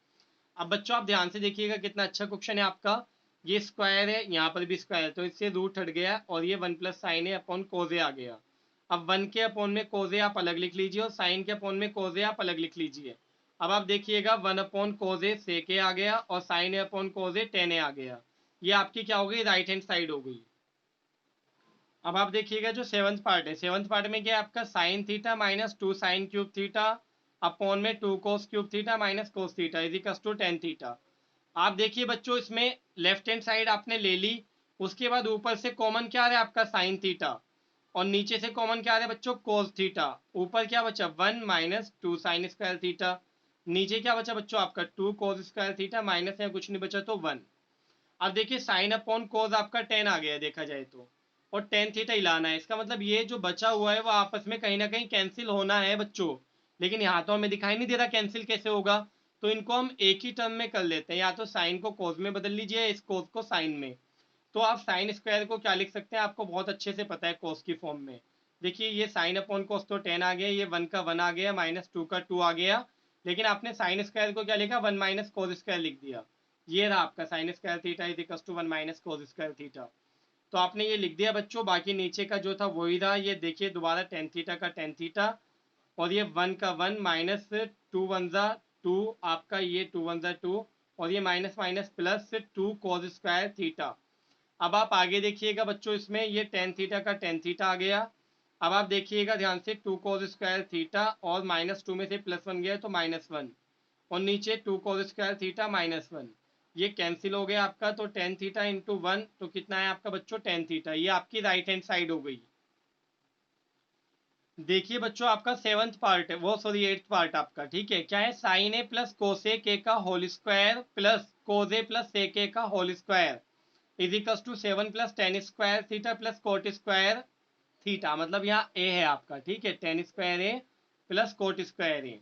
अब बच्चों आप ध्यान से देखिएगा कितना अच्छा क्वेश्चन है आपका। ये स्क्वायर है, यहाँ पर भी स्क्वायर है, तो इससे रूट हट गया, और ये 1 प्लस साइन है अपॉन कोजे आ गया। अब 1 के अपॉन में कोजे आप अलग लिख लीजिए, और साइन के अपॉन में कोजे आप अलग लिख लीजिए। अब आप देखिएगा 1 अपॉन कोजे सेक ए आ गया, और साइन अपॉन कोजे टेन ए आ गया। ये आपकी क्या हो गई, राइट हैंड साइड हो गई। अब आप देखिएगा जो सेवंथ पार्ट है, सेवंथ पार्ट में क्या है आपका, sine theta minus 2 sine cube theta upon में 2 cos cube theta minus cos theta is equal to tan theta. आप देखिए बच्चों इसमें लेफ्ट हैंड साइड आपने ले ली, उसके बाद ऊपर से कॉमन क्या आ रहा है आपका, साइन थीटा, और नीचे से कॉमन क्या आ रहा है बच्चों, कोस थीटा। ऊपर क्या बचा, 1 माइनस 2 साइन स्क्वायर थीटा। नीचे क्या बचा बच्चों आपका, 2 कोस स्क्वायर थीटा, माइनस या कुछ नहीं बचा तो 1। अब देखिए साइन अपॉन कोस आपका 10 आ गया देखा जाए तो, और टेन थीटा हिलाना है। इसका मतलब ये जो बचा हुआ है वो आपस में कहीं ना कहीं कैंसिल होना है बच्चों, लेकिन यहाँ तो हमें दिखाई नहीं दे रहा कैंसिल कैसे होगा। तो इनको हम एक ही टर्म में कर लेते हैं, या तो साइन को कोस में बदल लीजिए, इस कोस को साइन में। तो आप साइन स्क्वायर को क्या लिख सकते हैं, आपको बहुत अच्छे से पता है कोस की फॉर्म में। देखिए ये साइन अपॉन कोस तो 10 आ गया, ये 1 का 1 आ गया, माइनस 2 का 2 आ गया, लेकिन आपने साइन स्क्वायर को क्या लिखा, 1 माइनस कोस स्क्वायर लिख दिया। ये रहा आपका sine square theta is equal to 1 minus cos square theta. तो आपने ये लिख दिया बच्चों, बाकी नीचे का जो था वही रहा। ये देखिए दोबारा टेन थीटा का टेन थीटा, और ये 1 का 1 माइनस 2 वन ज़ा 2 आपका, ये 2 वन ज़ा 2, और ये माइनस माइनस प्लस 2 कोस स्क्वायर थीटा। अब आप आगे देखिएगा बच्चों, इसमें ये टेन थीटा का टेन थीटा आ गया। अब आप देखिएगा ध्यान से, 2 कोस स्क्वायर थीटा, और -2 में से +1 गया तो -1, और नीचे 2 कोस स्क्वायर थीटा -1, ये कैंसिल हो गया आपका। तो टेन थीटा इंटू 1 तो कितना है आपका बच्चों, टेन थीटा। ये आपकी राइट हैंड साइड हो गई। देखिए बच्चों आपका सेवंथ पार्ट है, वो सॉरी एट्थ पार्ट आपका। ठीक है, क्या है, sine A plus cosec A का whole square plus cos A plus sec A का whole square is equal to 7 plus tan square theta plus cot square theta. मतलब यहाँ ए है आपका। ठीक है, tan square A plus cot square A.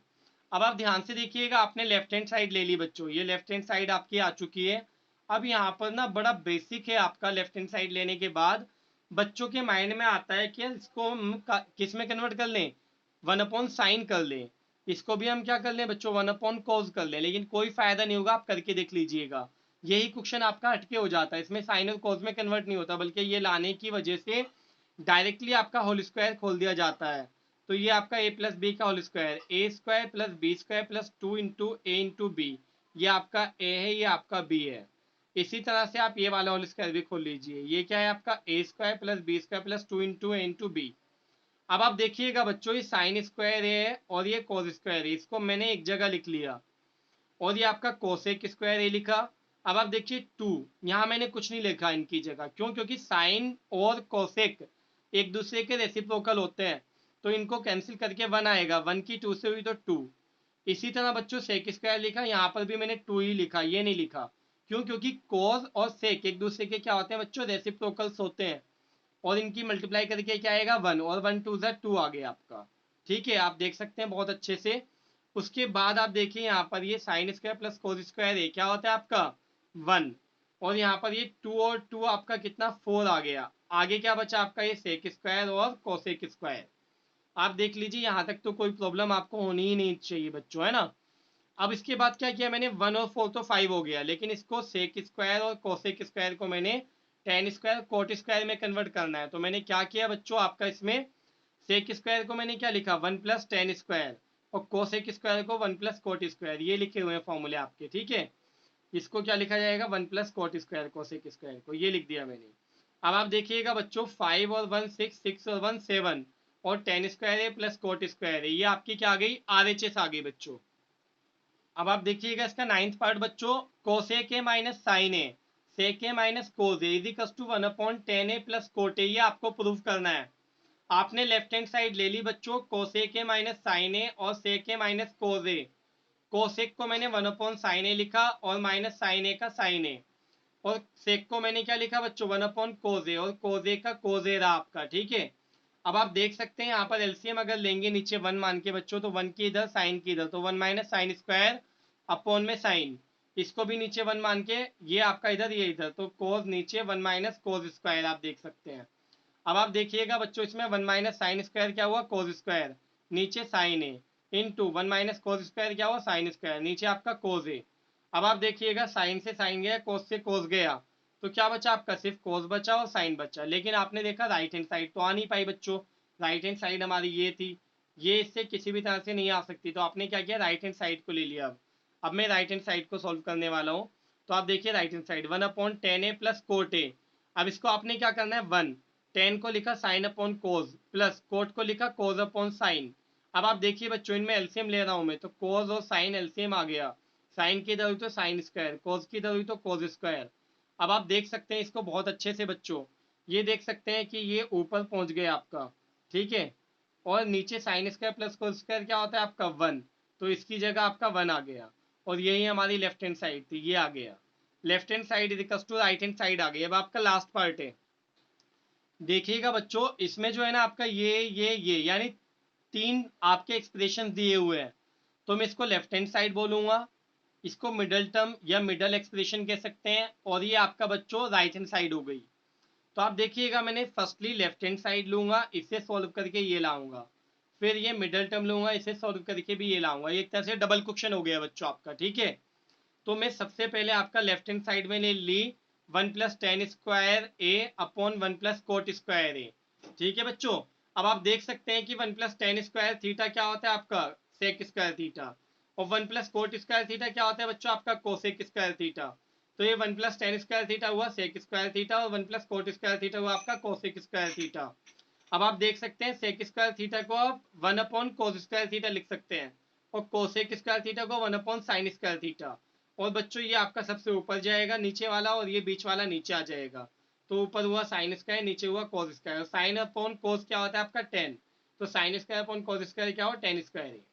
अब आप ध्यान से देखिएगा, आपने लेफ्ट हैंड साइड ले ली बच्चों, ये लेफ्ट हैंड साइड आपकी आ चुकी है। अब यहाँ पर ना बड़ा बेसिक है आपका, लेफ्ट हैंड साइड लेने के बाद बच्चों के माइंड में आता है कि इसको हम किस में कन्वर्ट कर लें, 1 अपॉन साइन कर लें। इसको भी हम क्या कर लें बच्चों, 1 अपॉन कोस कर लें, लेकिन कोई फायदा नहीं होगा, आप करके देख लीजिएगा। यही क्वेश्चन आपका हटके हो जाता है, इसमें साइन और कोस में कन्वर्ट नहीं होता, बल्कि ये लाने की वजह से डायरेक्टली आपका होल स्क्वायर खोल दिया जाता है। तो ये आपका ए प्लस बी का whole square, A square plus B square plus 2 into A into B, ये आपका ए है, ये आपका बी है। इसी तरह से आप ये वाला होल स्क्वायर भी खोल लीजिए, ये क्या है आपका A square plus B square plus 2 into A into B. अब आप देखिएगा बच्चों, ये साइन स्क्वायर है और ये कोस स्क्वायर है, इसको मैंने एक जगह लिख लिया, और ये आपका कोसेक स्क्वायर ए लिखा। अब आप देखिए 2, यहाँ मैंने कुछ नहीं लिखा इनकी जगह, क्यों? क्योंकि साइन और कोसेक एक दूसरे के रेसिप्रोकल होते हैं, तो इनको कैंसिल करके 1 आएगा, 1 की 2 से हुई तो 2। इसी तरह बच्चों सेक स्क्वायर लिखा, यहाँ पर भी मैंने 2 ही लिखा, ये नहीं लिखा, क्यों? क्योंकि कोस और सेक एक दूसरे के क्या होते हैं बच्चों, रेसिप्रोकल्स होते हैं, और इनकी मल्टीप्लाई करके क्या आएगा 1, और 1 2 ज़ा 2 आ गया आपका। ठीक है, आप देख सकते हैं बहुत अच्छे से। उसके बाद आप देखिए यहाँ पर ये sine square plus cos square है, क्या होता है आपका 1, और यहाँ पर ये 2 और 2 आपका कितना 4 आ गया। आगे क्या बचा आपका, ये सेक स्क्वायर और कोसेक स्क्वायर। आप देख लीजिए, यहाँ तक तो कोई प्रॉब्लम आपको होनी ही नहीं चाहिए बच्चों, है ना। अब इसके बाद क्या किया मैंने, 1 और 4 तो 5 हो गया, लेकिन इसको सेक स्क्वायर और कोसेक स्क्वायर को मैंने टेन स्क्वायर कोट स्क्वायर में कन्वर्ट करना है। तो मैंने क्या किया बच्चों, आपका इसमें सेक स्क्वायर को मैंने क्या लिखा 1 प्लस टेन स्क्वायर, और कोसेक स्क्वायर को 1 प्लस कोट स्क्वायर, ये लिखे हुए हैं फॉर्मूले आपके। ठीक है, इसको क्या लिखा जाएगा 1 plus cot square cosec square को, ये लिख दिया मैंने। अब आप देखिएगा बच्चों 5 और 1 6, 6 और 1 7, और टेन स्क्वायर है प्लस कोट स्क्वायर है, ये आपकी क्या आ गई RHS आ गई बच्चों। अब आप देखिएगा इसका 9th पार्ट बच्चों, cosec A minus sine A sec A minus cos A equals to 1/10 A plus cot A, ये आपको प्रूव करना है। आपने लेफ्ट हैंड साइड ले ली बच्चों, कोसेक ए माइनस साइन ए और सेक A minus cos A. Cosec को मैंने 1/sin ए लिखा और माइनस साइन ए का साइन ए, और सेक को मैंने क्या लिखा बच्चों 1/cos ए, और cos ए का cos ए रहा आपका। ठीक है, अब आप देख सकते हैं यहाँ पर एलसीएम अगर लेंगे नीचे 1 मान के बच्चों, तो 1 की इधर साइन की इधर, तो 1 माइनस साइन स्क्वायर अपॉन में साइन, इसको भी नीचे 1 मान के, ये आपका इधर ये इधर, तो कोस नीचे 1 माइनस कोस स्क्वायर आप देख सकते हैं। अब आप देखिएगा बच्चों, इसमें 1 माइनस साइन स्क्वायर क्या हुआ कोस स्क्वायर, नीचे साइन ए, इंटू 1 माइनस कोस स्क्वायर क्या हुआ साइन स्क्वायर, नीचे आपका कोस ए। अब आप देखिएगा साइन से साइन गया, कोस से कोस गया, तो क्या बचा आपका, सिर्फ कोस बचा और साइन बचा। लेकिन आपने देखा राइट हैंड साइड तो आ नहीं पाई बच्चों, राइट हैंड साइड हमारी ये थी, ये इससे किसी भी तरह से नहीं आ सकती, तो आपने क्या किया राइट हैंड साइड को ले लिया। अब मैं राइट हैंड साइड को सॉल्व करने वाला हूँ। तो आप देखिए right hand side 1/10 A plus cot ए। अब इसको आपने क्या करना है 1, 10 को लिखा साइन अपॉन कोस, प्लस कोट को लिखा कोस अपॉन साइन। अब आप देखिए बच्चों, इनमें एलसीएम ले रहा हूँ मैं, तो कोस और साइन एलसीएम आ गया, साइन की इधर हुई तो साइन स्क्वायर, कोस की इधर हुई तो कोस स्क्वायर। अब आप देख सकते हैं इसको बहुत अच्छे से बच्चों, ये देख सकते हैं कि ये ऊपर पहुंच गया आपका। ठीक है, और नीचे sine square plus cos square क्या होता है आपका 1, तो इसकी जगह आपका 1 आ गया, और यही हमारी लेफ्ट हैंड साइड थी, ये आ गया। Left hand side is equal to right hand side आ गई। अब आपका लास्ट पार्ट है, देखिएगा बच्चों, इसमें जो है ना आपका ये यानी 3 आपके एक्सप्रेशन दिए हुए हैं, तो मैं इसको लेफ्ट हैंड साइड बोलूंगा, इसको मिडल टर्म या मिडल एक्सप्रेशन कह सकते हैं, और ये आपका बच्चों राइट हैंड साइड हो गई। तो आप देखिएगा मैंने फर्स्टली लेफ्ट हैंड साइड लूंगा, इसे सॉल्व करके ये लाऊंगा, फिर ये मिडल टर्म लूंगा, इसे सॉल्व करके भी ये लाऊंगा, ये एक तरह से डबल क्वेश्चन हो गया बच्चों आपका। ठीक है, तो मैं सबसे पहले आपका लेफ्ट हैंड साइड में ले ली 1 plus tan square A upon 1 plus cot square ए। ठीक है बच्चों, अब आप देख सकते हैं कि 1 प्लस टेन स्क्वायर थीटा क्या होता है आपका सेक स्क्वायर थीटा, और 1 प्लस कोट स्क्वायर थीटा क्या होता है बच्चों आपका कोसेक स्क्वायर थीटा। तो ये 1 प्लस टेन स्क्वायर थीटा हुआ सेक स्क्वायर थीटा, और 1 प्लस कोट स्क्वायर थीटा हुआ आपका कोसेक स्क्वायर थीटा। अब आप देख सकते हैं सेक स्क्वायर थीटा को आप 1 अपॉन कोस स्क्वायर थीटा लिख सकते हैं, और कोसेक स्क्वायर थीटा को 1 अपॉन साइन स्क्वायर थीटा। और बच्चों ये आपका सबसे ऊपर जाएगा नीचे वाला, और ये बीच वाला नीचे आ जाएगा, तो ऊपर हुआ साइन स्क्वायर, नीचे हुआ कोस स्क्वायर। साइन अपॉन कोस क्या होता है आपका 10, तो sine square upon cos square क्या हो 10 स्क्वायर है।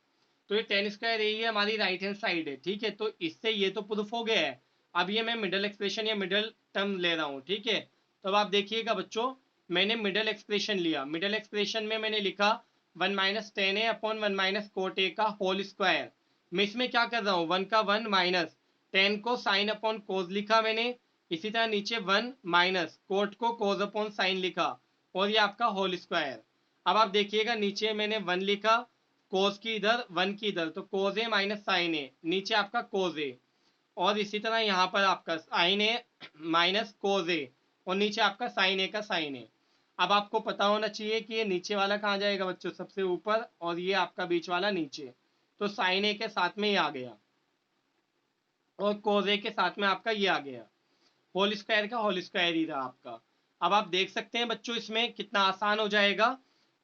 तो ये 10 स्क्वायर यही है हमारी राइट हैंड साइड है। ठीक है, तो इससे ये तो प्रूफ हो गया है। अब ये मैं मिडल एक्सप्रेशन या मिडल टर्म ले रहा हूँ। ठीक है, तो अब आप देखिएगा बच्चों, मैंने मिडल एक्सप्रेशन लिया, मिडल एक्सप्रेशन में मैंने लिखा 1 minus ten A upon 1 minus cot A का होल स्क्वायर। मैं इसमें क्या कर रहा हूँ 1 का 1 माइनस 10 को साइन अपॉन कोस लिखा मैंने, इसी तरह नीचे 1 माइनस कोट को कोस अपॉन साइन लिखा, और ये आपका होल स्क्वायर। अब आप देखिएगा नीचे मैंने 1 लिखा, कोस की इधर 1 की इधर, तो कोस ए माइनस साइन ए, नीचे आपका कोस ए, और इसी तरह यहाँ पर आपका साइन ए माइनस कोस ए, और नीचे आपका साइन ए का साइन ए। अब आपको पता होना चाहिए कि ये नीचे वाला कहाँ जाएगा बच्चों सबसे ऊपर, और ये आपका बीच वाला नीचे, तो साइन ए के साथ में ही आ गया। और कोज ए के साथ में आपका ये आ गया, होल स्क्वायर का होल स्क्वायर ही रहा आपका। अब आप देख सकते हैं बच्चों इसमें कितना आसान हो जाएगा,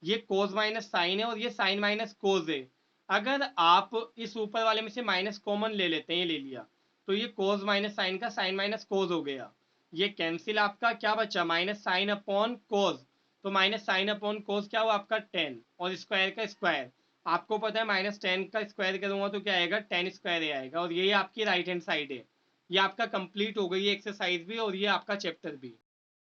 ये कोज माइनस साइन है और ये साइन माइनस कोज है। अगर आप इस ऊपर वाले में से माइनस कॉमन ले लेते हैं, ये ले लिया, तो ये कोज माइनस साइन का साइन माइनस कोज हो गया। ये कैंसिल, आपका क्या बचा, माइनस साइन अपॉन कोज। तो माइनस साइन अपॉन कोज क्या हुआ आपका 10, और स्क्वायर का स्क्वायर आपको पता है, माइनस 10 का स्क्वायर करूंगा तो क्या आएगा, 10 स्क्वायर आएगा। और यही आपकी राइट हैंड साइड है। ये आपका कंप्लीट हो गई है एक्सरसाइज भी और ये आपका चैप्टर भी।